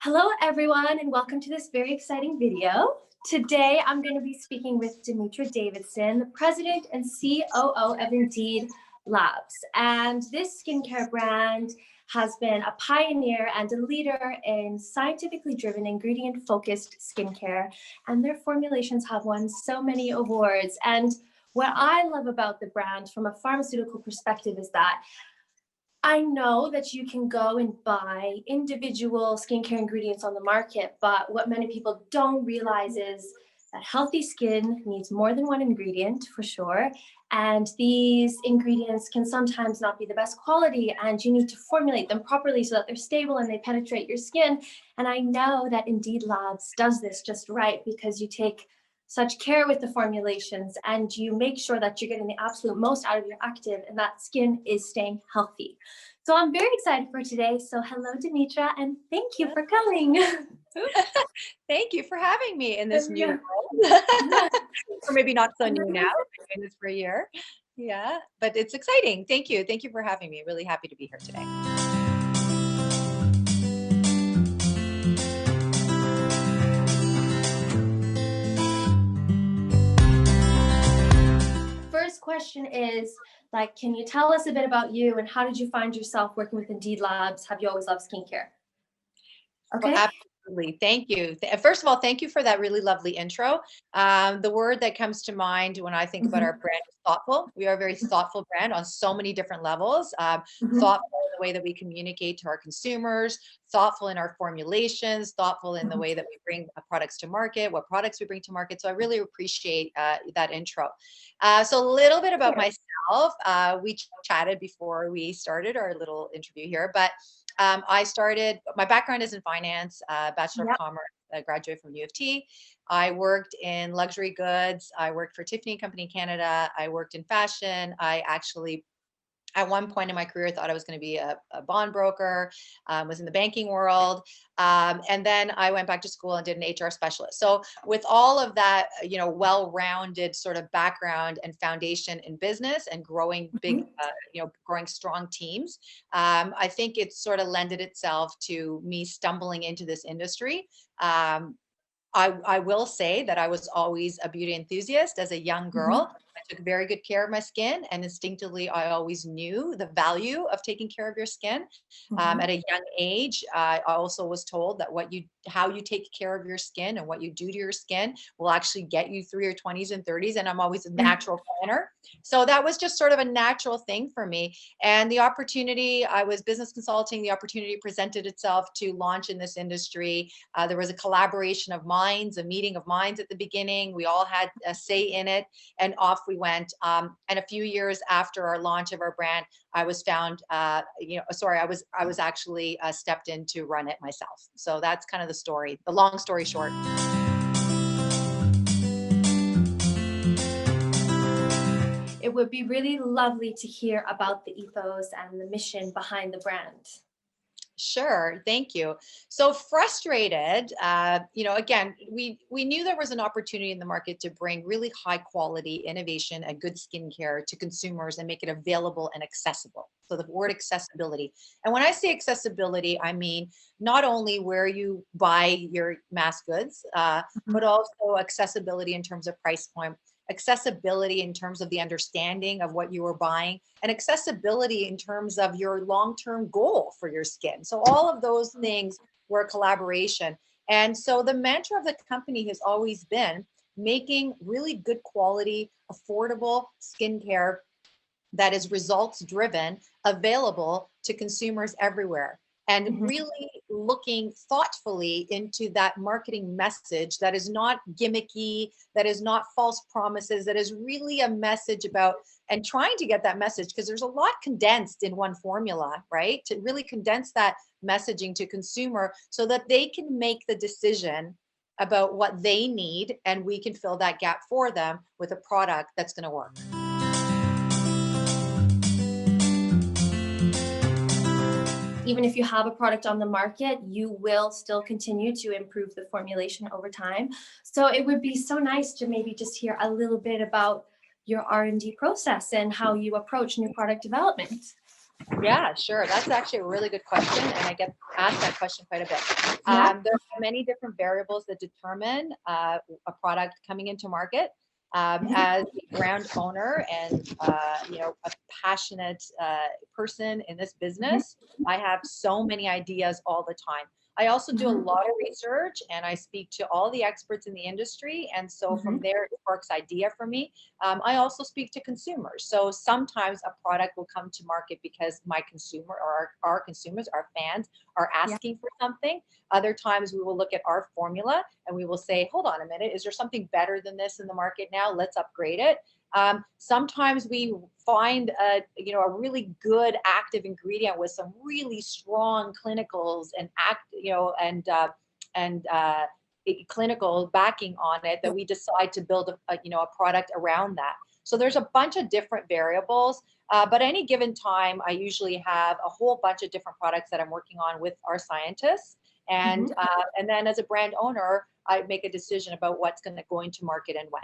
Hello, everyone, and welcome to this very exciting video. Today, I'm going to be speaking with Dimitra Davidson, the President and COO of Indeed Labs. And this skincare brand has been a pioneer and a leader in scientifically driven, ingredient-focused skincare, and their formulations have won so many awards. And what I love about the brand from a pharmaceutical perspective is that I know that you can go and buy individual skincare ingredients on the market, but what many people don't realize is that healthy skin needs more than one ingredient for sure. And these ingredients can sometimes not be the best quality, and you need to formulate them properly so that they're stable and they penetrate your skin. And I know that Indeed Labs does this just right because you take such care with the formulations and you make sure that you're getting the absolute most out of your active and that skin is staying healthy. So I'm very excited for today. So hello, Dimitra, and thank you for coming. Thank you for having me in this new world. Or maybe not so new now. I've been doing this for a year. Yeah, but it's exciting. Thank you. Thank you for having me. Really happy to be here today. First question is, can you tell us a bit about you and how did you find yourself working with Indeed Labs? Have you always loved skincare? Okay. Well, absolutely. Thank you. First of all, thank you for that really lovely intro. The word that comes to mind when I think about our brand is thoughtful. We are a very thoughtful brand on so many different levels. Thoughtful in the way that we communicate to our consumers, thoughtful in our formulations, thoughtful in the way that we bring products to market, what products we bring to market. So I really appreciate that intro. So a little bit about myself. We chatted before we started our little interview here, but my background is in finance, Bachelor of Commerce, I graduated from U of T. I worked in luxury goods. I worked for Tiffany & Company Canada. I worked in fashion. I actually, at one point in my career, thought I was going to be a bond broker, was in the banking world. And then I went back to school and did an HR specialist. So with all of that, well-rounded sort of background and foundation in business and growing big, growing strong teams, I think it sort of lended itself to me stumbling into this industry. I will say that I was always a beauty enthusiast as a young girl. I took very good care of my skin, and instinctively, I always knew the value of taking care of your skin. At a young age, I also was told that how you take care of your skin and what you do to your skin will actually get you through your 20s and 30s. And I'm always a natural planner. So that was just sort of a natural thing for me. And the opportunity, I was business consulting, the opportunity presented itself to launch in this industry. There was a collaboration of minds, a meeting of minds at the beginning. We all had a say in it, and off we went. And a few years after our launch of our brand, I was found, I was actually stepped in to run it myself. So that's kind of the story, the long story short. It would be really lovely to hear about the ethos and the mission behind the brand. Sure. Thank you. So frustrated, again, we knew there was an opportunity in the market to bring really high quality innovation and good skincare to consumers and make it available and accessible. So the word accessibility. And when I say accessibility, I mean not only where you buy your mass goods, but also accessibility in terms of price point, accessibility in terms of the understanding of what you are buying, and accessibility in terms of your long-term goal for your skin. So all of those things were a collaboration. And so the mantra of the company has always been making really good quality, affordable skincare that is results driven, available to consumers everywhere. And really looking thoughtfully into that marketing message that is not gimmicky, that is not false promises, that is really a message about, and trying to get that message, because there's a lot condensed in one formula, right? To really condense that messaging to consumer so that they can make the decision about what they need, and we can fill that gap for them with a product that's going to work. Even if you have a product on the market, you will still continue to improve the formulation over time. So it would be so nice to maybe just hear a little bit about your R&D process and how you approach new product development. Yeah, sure. That's actually a really good question, and I get asked that question quite a bit. Yeah. There are many different variables that determine a product coming into market. Mhm. As a brand owner and a passionate person in this Mhm. business, I have so many ideas all the time. I also do a Mhm. lot of research and I speak to all the experts in the industry, and so from Mhm. there it sparks idea for me. I also speak to consumers. So sometimes a product will come to market because my consumer or our consumers, our fans are Yeah. asking for something. Other times we will look at our formula and we will say, hold on a minute, is there something better than this in the market now? Let's upgrade it. Sometimes we find a really good active ingredient with some really strong clinicals and and clinical backing on it that we decide to build a product around that. So there's a bunch of different variables, but any given time, I usually have a whole bunch of different products that I'm working on with our scientists, Mhm. and then as a brand owner, I make a decision about what's going to go into market and when.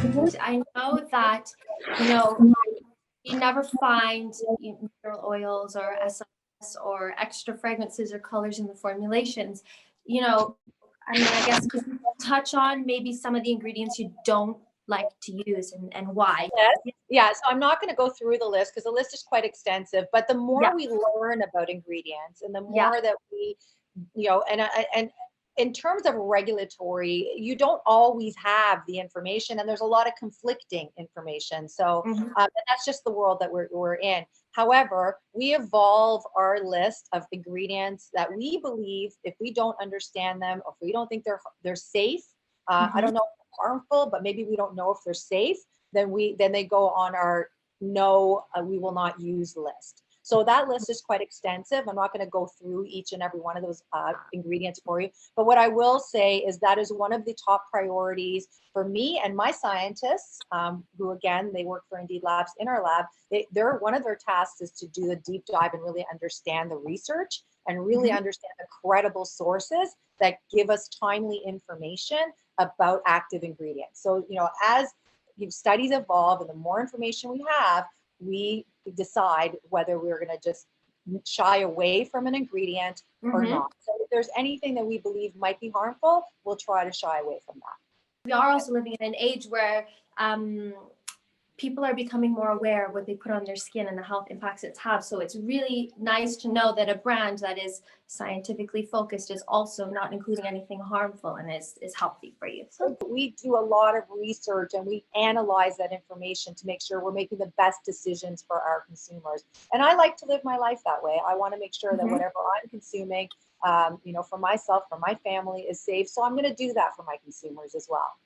And I know that, you know, you never find mineral oils or SLS or extra fragrances or colors in the formulations. You know, I mean, I guess could you touch on maybe some of the ingredients you don't like to use and why? Yes. Yeah, so I'm not going to go through the list because the list is quite extensive, but the Yeah, more we learn about ingredients and the yeah. more that we, and in terms of regulatory, you don't always have the information and there's a lot of conflicting information. So Mhm. and that's just the world that we're in. However, we evolve our list of ingredients that we believe if we don't understand them, or if we don't think they're safe, I Mhm. don't know if they're harmful, but maybe we don't know if they're safe, then they go on our no, we will not use list. So that list is quite extensive. I'm not going to go through each and every one of those ingredients for you. But what I will say is that is one of the top priorities for me and my scientists, who again, they work for Indeed Labs in our lab. They're one of their tasks is to do the deep dive and really understand the research and really Mhm. understand the credible sources that give us timely information about active ingredients. So, as studies evolve and the more information we have, we decide whether we're going to just shy away from an ingredient or Mhm. not. So if there's anything that we believe might be harmful, we'll try to shy away from that. We are also living in an age where um, people are becoming more aware of what they put on their skin and the health impacts it's have. So it's really nice to know that a brand that is scientifically focused is also not including anything harmful and is healthy for you. So We do a lot of research and we analyze that information to make sure we're making the best decisions for our consumers. And I like to live my life that way. I want to make sure that mhm. whatever I'm consuming, for myself, for my family is safe. So I'm going to do that for my consumers as well.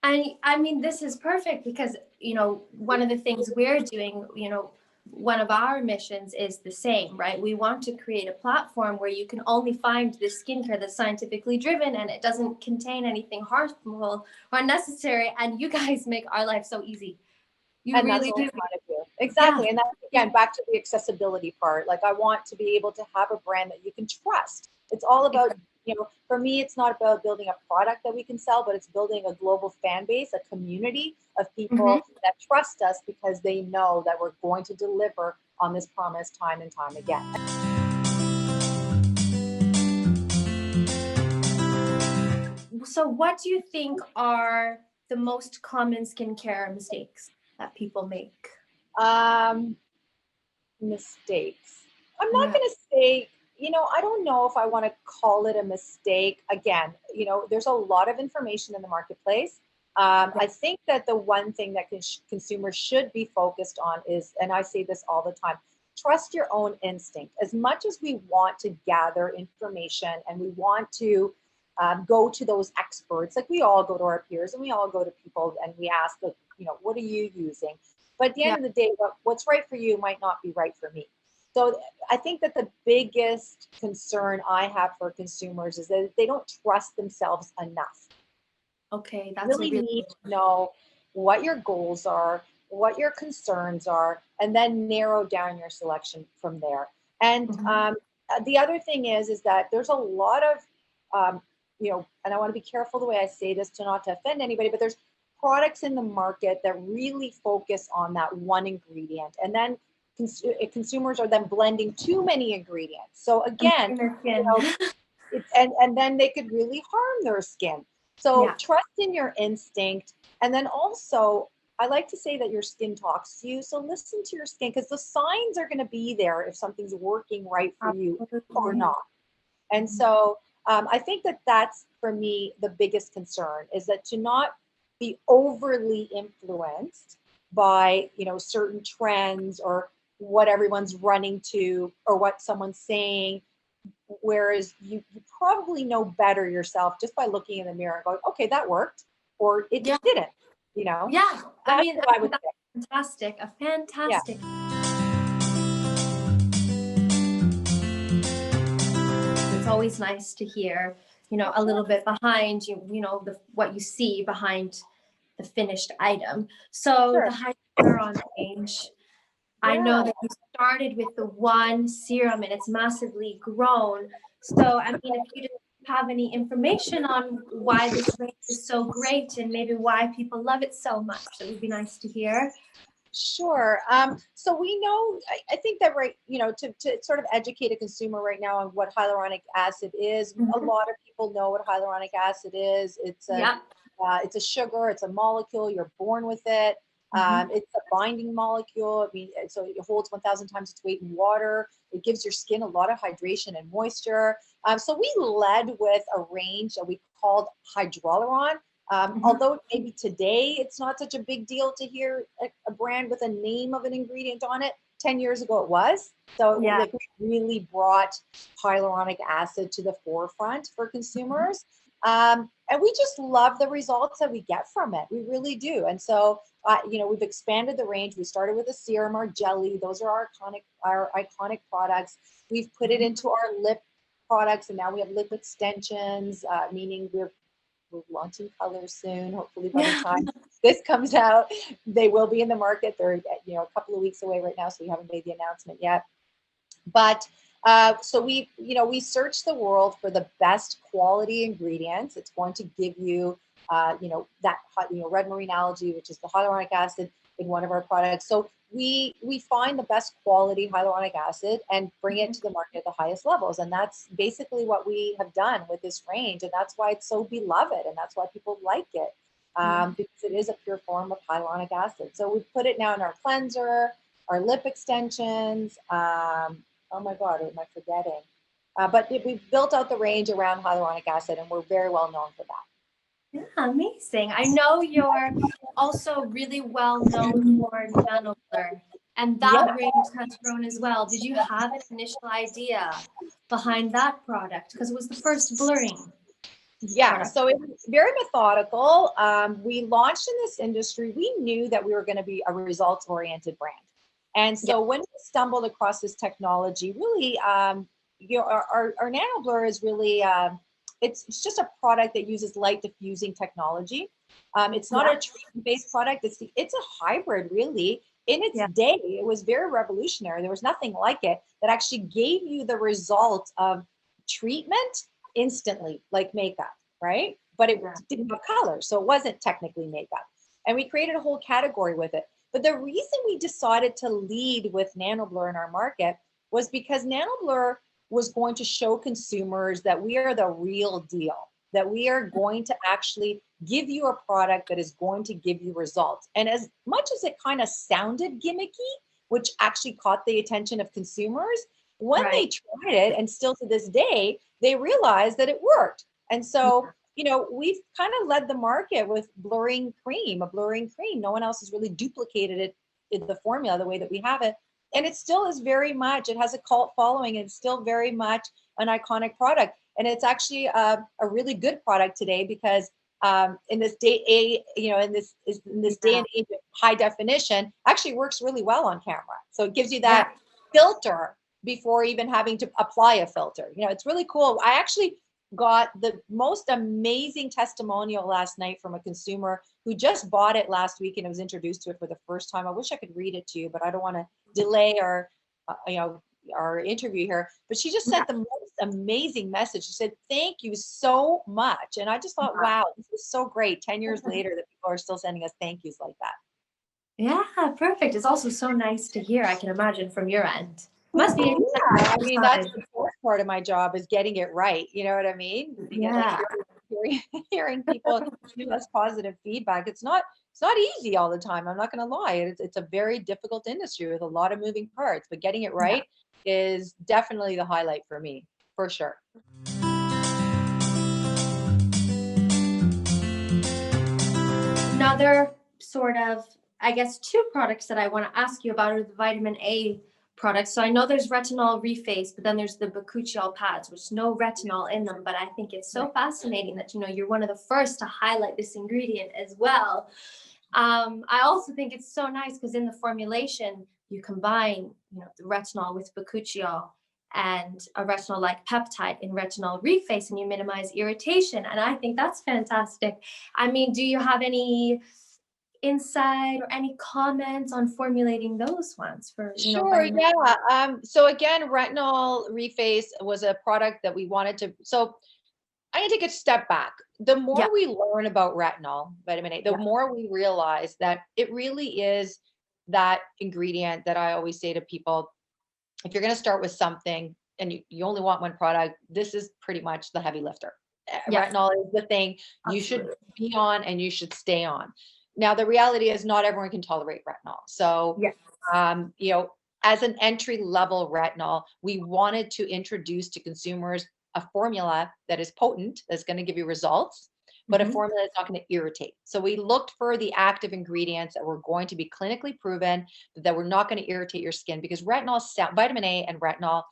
And I mean, this is perfect because, one of the things we're doing, one of our missions is the same, right? We want to create a platform where you can only find the skincare that's scientifically driven and it doesn't contain anything harmful or unnecessary. And you guys make our life so easy. You And that's really what do. we're trying to do. Yeah. Exactly. And that's again back to the accessibility part. Like I want to be able to have a brand that you can trust. It's all about, for me, it's not about building a product that we can sell, but it's building a global fan base, a community of Mhm. people that trust us because they know that we're going to deliver on this promise time and time again. So, what do you think are the most common skincare mistakes that people make? Um, Mistakes. I'm not Yeah. going to say, I don't know if I want to call it a mistake. Again, there's a lot of information in the marketplace. Yeah. I think that the one thing that consumers should be focused on is, and I say this all the time, trust your own instinct. As much as we want to gather information and we want to go to those experts, like we all go to our peers and we all go to people and we ask, what are you using? But at the Yeah. end of the day, what's right for you might not be right for me. So I think that the biggest concern I have for consumers is that they don't trust themselves enough. Okay, that's a Really really need good to know what your goals are, what your concerns are, and then narrow down your selection from there. And one. Mhm. the other thing is that there's a lot of, and I want to be careful the way I say this to not to offend anybody, but there's products in the market that really focus on that one ingredient, and then consumers are then blending too many ingredients. So again, you know, and then they could really harm their skin. So trust in your instinct. And then also, I like to say that your skin talks to you. So listen to your skin, because the signs are going to be there if something's working right for you or not. And so I think that that's, for me, the biggest concern, is that to not be overly influenced by, you know, certain trends or what everyone's running to or what someone's saying. Whereas you probably know better yourself just by looking in the mirror and going, okay, that worked, or it didn't, you know? Yeah, That's I mean, what I would say. fantastic, a fantastic. It's always nice to hear, you know, a little bit behind you, you know, what you see behind the finished item. So the Hydraluron range, I know that you started with the one serum and it's massively grown. So, I mean, if you didn't have any information on why this range is so great and maybe why people love it so much, that would be nice to hear. Sure. So we know, I think that, right, you know, to sort of educate a consumer right now on what hyaluronic acid is, a lot of people know what hyaluronic acid is. It's a sugar, it's a molecule, you're born with it. It's a binding molecule. I mean, so it holds 1,000 times its weight in water. It gives your skin a lot of hydration and moisture. So we led with a range that we called Hydraluron. Although maybe today it's not such a big deal to hear a brand with a name of an ingredient on it, 10 years ago it was. So like, we really brought hyaluronic acid to the forefront for consumers. And we just love the results that we get from it. We really do. And so, you know, we've expanded the range. We started with a serum, our jelly. Those are our iconic products. We've put it into our lip products, and now we have lip extensions, meaning we're launching colors soon. Hopefully by the time this comes out, they will be in the market. They're, you know, a couple of weeks away right now, so we haven't made the announcement yet. But so we, you know, we search the world for the best quality ingredients. It's going to give you, you know, that, you know, red marine algae, which is the hyaluronic acid in one of our products. So we find the best quality hyaluronic acid and bring it to the market at the highest levels. And that's basically what we have done with this range. And that's why it's so beloved. And that's why people like it, because it is a pure form of hyaluronic acid. So we put it now in our cleanser, our lip extensions. Oh my God, what am I forgetting? But we've built out the range around hyaluronic acid, and we're very well known for that. Yeah, amazing. I know you're also really well known for Nanoblur, and that range has grown as well. Did you have an initial idea behind that product? Because it was the first blurring. Yeah, so it was very methodical. We launched in this industry. We knew that we were going to be a results-oriented brand. And so when we stumbled across this technology, really, you know, our Nanoblur is really, it's just a product that uses light diffusing technology. It's not a treatment-based product. It's a hybrid, really. In its day, it was very revolutionary. There was nothing like it that actually gave you the result of treatment instantly, like makeup, right? But it didn't have color, so it wasn't technically makeup. And we created a whole category with it. But the reason we decided to lead with Nanoblur in our market was because Nanoblur was going to show consumers that we are the real deal, that we are going to actually give you a product that is going to give you results. And as much as it kind of sounded gimmicky, which actually caught the attention of consumers, when they tried it, and still to this day, they realized that it worked. And so, you know, we've kind of led the market with a blurring cream. No one else has really duplicated it in the formula the way that we have it. And it still is very much, it has a cult following, and it's still very much an iconic product. And it's actually a really good product today, because in this day, you know, in this day and age of high definition, actually works really well on camera. So it gives you that filter before even having to apply a filter. You know, it's really cool. I actually got the most amazing testimonial last night from a consumer who just bought it last week and was introduced to it for the first time. I wish I could read it to you, but I don't want to delay our, you know, our interview here. But she just sent the most amazing message. She said, "Thank you so much." And I just thought, wow, this is so great. 10 years later, that people people are still sending us thank yous like that. Yeah, perfect. It's also so nice to hear, I can imagine, from your end. Must be. Yeah, I mean, that's the fourth part of my job is getting it right. You know what I mean? Like Yeah. hearing people give us positive feedback. It's not easy all the time. I'm not going to lie. It's a very difficult industry with a lot of moving parts, but getting it Yeah. right is definitely the highlight for me, for sure. Another sort of, I guess, two products that I want to ask you about are the vitamin A products. So I know there's retinol reface, but then there's the Bakuchiol pads, which no retinol in them. But I think it's so fascinating that, you know, you're one of the first to highlight this ingredient as well. I also think it's so nice because in the formulation, you combine, you know, the retinol with Bakuchiol and a retinol-like peptide in retinol reface, and you minimize irritation. And I think that's fantastic. I mean, do you have any insight or any comments on formulating those ones for, you know, Sure, vitamin? yeah. So again, retinol reface was a product that we wanted to. So I'm gonna take a step back. The Yeah, more we learn about retinol, vitamin A, the yeah, more we realize that it really is that ingredient that I always say to people, if you're gonna start with something and you only want one product, this is pretty much the heavy lifter. yes, Retinol is the thing you should absolutely. be on and you should stay on. Now, the reality is not everyone can tolerate retinol. So, Yes. you know, as an entry level retinol, we wanted to introduce to consumers a formula that is potent, that's going to give you results, but a Mm-hmm. formula that's not going to irritate. So we looked for the active ingredients that were going to be clinically proven, that were not going to irritate your skin, because retinol, vitamin A and retinol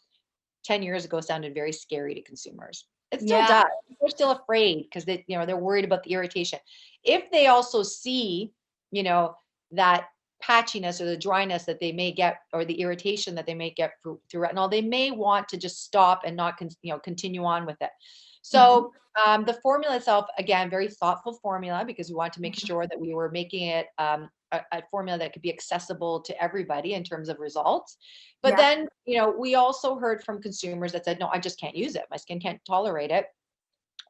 10 years ago sounded very scary to consumers. It still Yeah, does. People are still afraid because they, you know, they're worried about the irritation. If they also see, you know, that patchiness or the dryness that they may get, or the irritation that they may get through retinol, they may want to just stop and not, you know, continue on with it. mm-hmm. So the formula itself, again, very thoughtful formula, because we want to make Mm-hmm. sure that we were making it a formula that could be accessible to everybody in terms of results. But Yeah, then, you know, we also heard from consumers that said, no, I just can't use it. My skin can't tolerate it.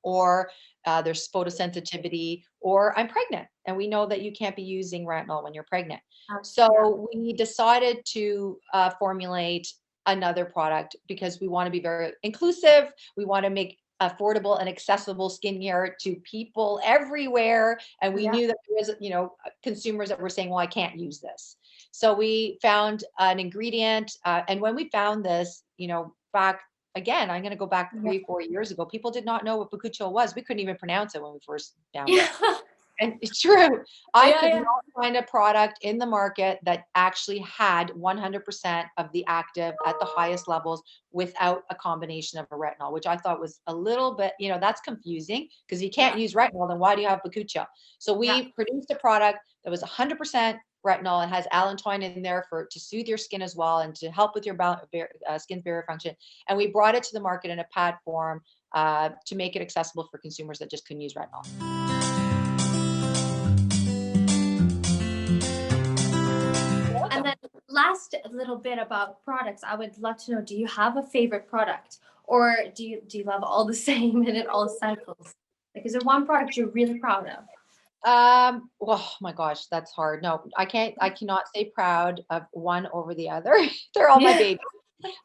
Or there's photosensitivity, or I'm pregnant. And we know that you can't be using retinol when you're pregnant. yeah, So we decided to formulate another product because we want to be very inclusive. We want to make affordable and accessible skincare to people everywhere. And we yeah, knew that there was, you know, consumers that were saying, well, I can't use this. So we found an ingredient. And when we found this, you know, back again, I'm going to go back yeah, 3, 4 years ago. People did not know what Bakuchiol was. We couldn't even pronounce it when we first found it. yeah, And it's true. I yeah, could yeah, not find a product in the market that actually had 100% of the active at the highest levels without a combination of a retinol, which I thought was a little bit, you know, that's confusing, because you can't yeah, use retinol, then why do you have Bakuchiol? So yeah. we produced a product that was 100% retinol. It has allantoin in there for to soothe your skin as well and to help with your skin's barrier function. And we brought it to the market in a pad form to make it accessible for consumers that just couldn't use retinol. And then last little bit about products, I would love to know, do you have a favorite product, or do you love all the same and it all cycles? Like, is there one product you're really proud of? Oh my gosh, that's hard. No, I cannot say proud of one over the other. They're all my Yeah. babies.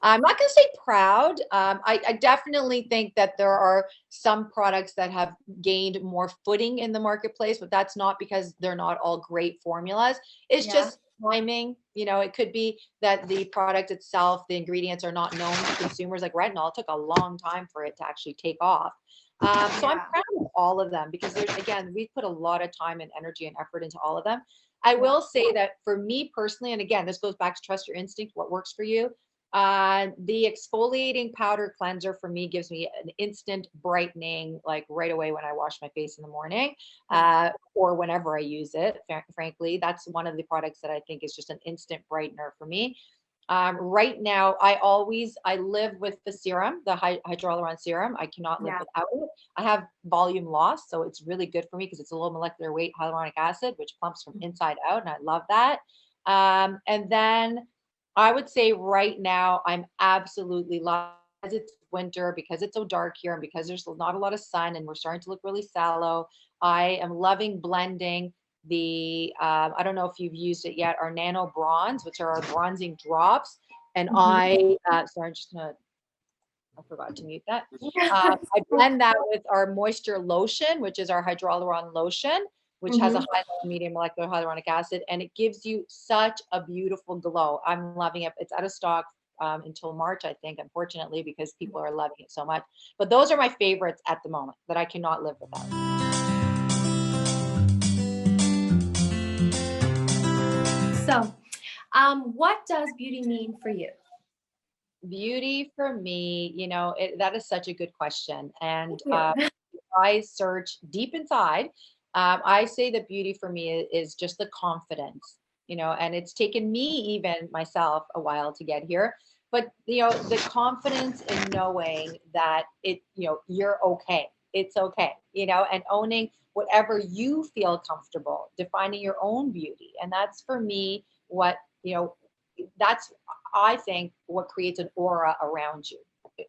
I'm not going to say proud. I definitely think that there are some products that have gained more footing in the marketplace, but that's not because they're not all great formulas. It's Yeah. just timing. You know, it could be that the product itself, the ingredients are not known to consumers. Like retinol, it took a long time for it to actually take off. So I'm Yeah. proud of all of them, because there's, again, we put a lot of time and energy and effort into all of them. I Yeah. will say that for me personally, and again, this goes back to trust your instinct, what works for you. The exfoliating powder cleanser for me gives me an instant brightening, like right away when I wash my face in the morning, Yeah. or whenever I use it. Frankly, that's one of the products that I think is just an instant brightener for me. Right now, I live with the serum, the Hydraluron serum. I cannot live Yeah. without it. I have volume loss, so it's really good for me because it's a low molecular weight hyaluronic acid, which plumps from inside out, and I love that. And then I would say right now, I'm absolutely loving, because it's winter, because it's so dark here, and because there's not a lot of sun, and we're starting to look really sallow. I am loving blending I don't know if you've used it yet, our Nano Bronze, which are our bronzing drops. And Mhm. sorry, I'm just gonna, I forgot to mute that. Yeah. I blend that with our moisture lotion, which is our Hydraluron lotion, which has a Mhm. high level medium molecular hyaluronic acid, and it gives you such a beautiful glow. I'm loving it. It's out of stock until March, I think, unfortunately, because people are loving it so much. But those are my favorites at the moment that I cannot live without. So, what does beauty mean for you? Beauty for me, that is such a good question. And Thank you. I search deep inside. I say that beauty for me is just the confidence, and it's taken me, even myself, a while to get here. But, the confidence in knowing that you're okay. It's okay, and owning whatever you feel comfortable, defining your own beauty. And that's for me what, that's, I think, what creates an aura around you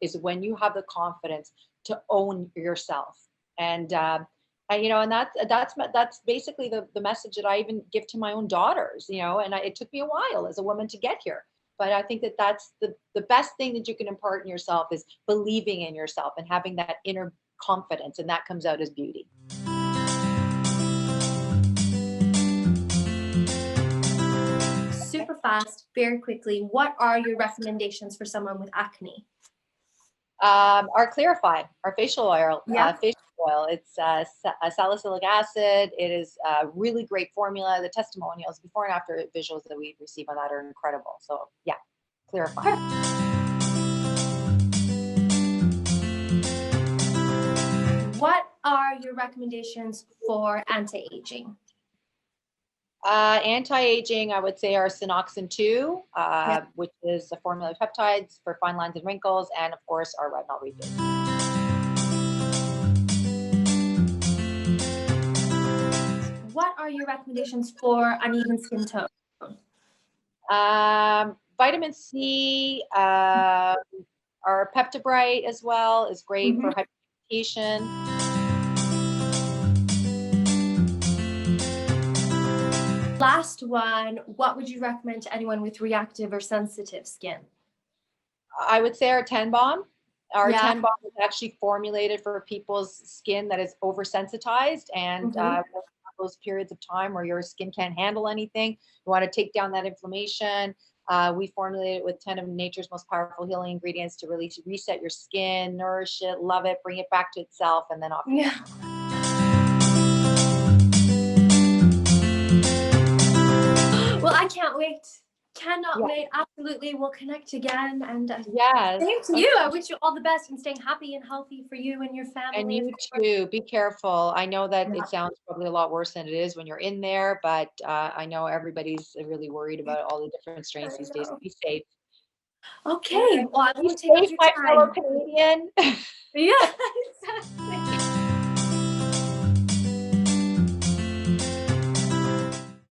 is when you have the confidence to own yourself. And and that's basically the message that I even give to my own daughters. And it took me a while as a woman to get here, but I think that that's the best thing that you can impart in yourself is believing in yourself and having that inner confidence, and that comes out as beauty. Super fast, very quickly. What are your recommendations for someone with acne? Our Clarify, our facial oil, Yeah. It's salicylic acid. It is a really great formula. The testimonials, before and after visuals that we receive on that are incredible. So yeah, Clarify. What are your recommendations for anti-aging? Anti-aging, I would say our Synoxin 2, Yeah. which is a formula of peptides for fine lines and wrinkles, and of course our Retinol Reface. What are your recommendations for uneven skin tone? Vitamin C, our Peptibright as well is great Mhm. for hyperpigmentation. Last one, what would you recommend to anyone with reactive or sensitive skin? I would say our Ten Bomb. Our Yeah. Ten Bomb is actually formulated for people's skin that is oversensitized, and Mhm. those periods of time where your skin can't handle anything, you want to take down that inflammation. We formulate it with 10 of nature's most powerful healing ingredients to really reset your skin, nourish it, love it, bring it back to itself, and then off you go. Yeah. Well, I can't wait. Cannot Yeah. wait. Absolutely. We'll connect again. And Yes. same to you. I wish you all the best and staying happy and healthy for you and your And family, of you course. too. Be careful. I know that Yeah. it sounds probably a lot worse than it is when you're in there, but I know everybody's really worried about all the different strains I these days. So know. be safe. Okay. Well, I Be won't take up safe, your my fellow time. Canadian. Yeah, exactly.